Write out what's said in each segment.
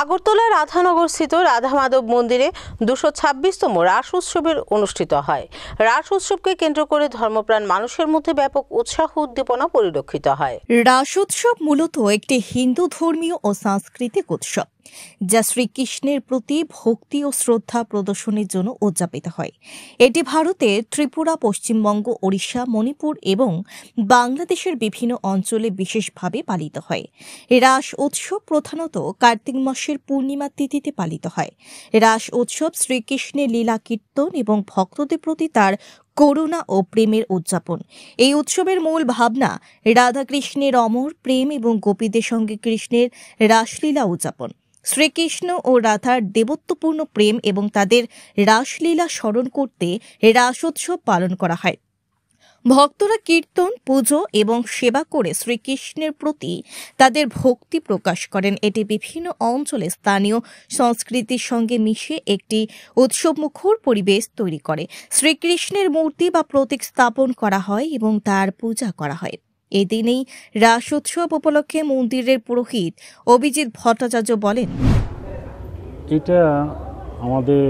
আগরতলা রাধানগর স্থিত রাধা মাধব মন্দিরে 226তম রাস উৎসবের অনুষ্ঠিত হয়। রাস উৎসবকে কেন্দ্র করে ধর্মপ্রাণ মানুষের মধ্যে ব্যাপক উৎসাহ উদ্দীপনা পরিলক্ষিত হয়। রাস উৎসব মূলত একটি হিন্দু ধর্মীয় ও সাংস্কৃতিক উৎসব, যা শ্রীকৃষ্ণের প্রতি ভক্তি ও শ্রদ্ধা প্রদর্শনের জন্য উদযাপিত হয়। এটি ভারতের ত্রিপুরা, পশ্চিমবঙ্গ, ওড়িশা, মণিপুর এবং বাংলাদেশের বিভিন্ন অঞ্চলে বিশেষভাবে পালিত হয়। রাস উৎসব প্রধানত কার্তিক মাসের পূর্ণিমা তিথিতে পালিত হয়। রাস উৎসব শ্রীকৃষ্ণের লীলা কীর্তন এবং ভক্তদের প্রতি তার করুণা ও প্রেমের উদযাপন। এই উৎসবের মূল ভাবনা রাধাকৃষ্ণের অমর প্রেম এবং গোপীদের সঙ্গে কৃষ্ণের রাসলীলা উদযাপন। শ্রীকৃষ্ণ ও রাধার দেবত্বপূর্ণ প্রেম এবং তাদের রাসলীলা স্মরণ করতে রাস উৎসব পালন করা হয়। ভক্তরা কীর্তন, পুজো এবং সেবা করে শ্রীকৃষ্ণের প্রতি তাদের ভক্তি প্রকাশ করেন। এটি বিভিন্ন অঞ্চলে স্থানীয় সংস্কৃতির সঙ্গে মিশে একটি উৎসবমুখর পরিবেশ তৈরি করে। শ্রীকৃষ্ণের মূর্তি বা প্রতীক স্থাপন করা হয় এবং তার পূজা করা হয়। এই দিনেই রাস উৎসব উপলক্ষে মন্দিরের পুরোহিত অভিজিৎ ভট্টাচার্য বলেন, এটা আমাদের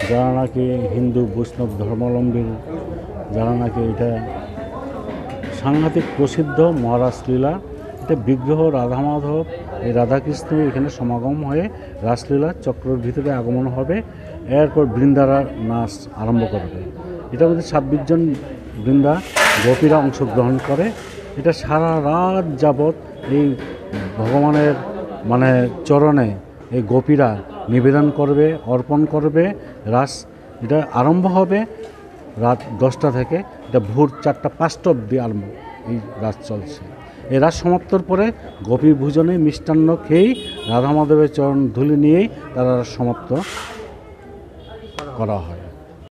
যারা নাকি হিন্দু বৈষ্ণব ধর্মাবলম্বী, যারা নাকি এটা সাংঘাতিক প্রসিদ্ধ মহারাস লীলা, এটা বিগ্রহ রাধা মাধব, এই রাধাকৃষ্ণ এখানে সমাগম হয়ে রাসলীলা চক্রের ভিতরে আগমন হবে। এরপর বৃন্দারা নাচ আরম্ভ করবে। এটার মধ্যে 26 জন বৃন্দা গোপীরা অংশগ্রহণ করে। এটা সারা রাত যাবৎ এই ভগবানের চরণে এই গোপীরা নিবেদন করবে, অর্পণ করবে। রাস এটা আরম্ভ হবে রাত 10টা থেকে, এটা ভোর 4টা-5টা অবধি আরম্ভ এই রাস চলছে। এই রাস সমাপ্তর পরে গোপী ভোজনে মিষ্টান্ন খেয়েই রাধা মাধবের চরণ ধুলি নিয়েই তারা সমাপ্ত করা হয়।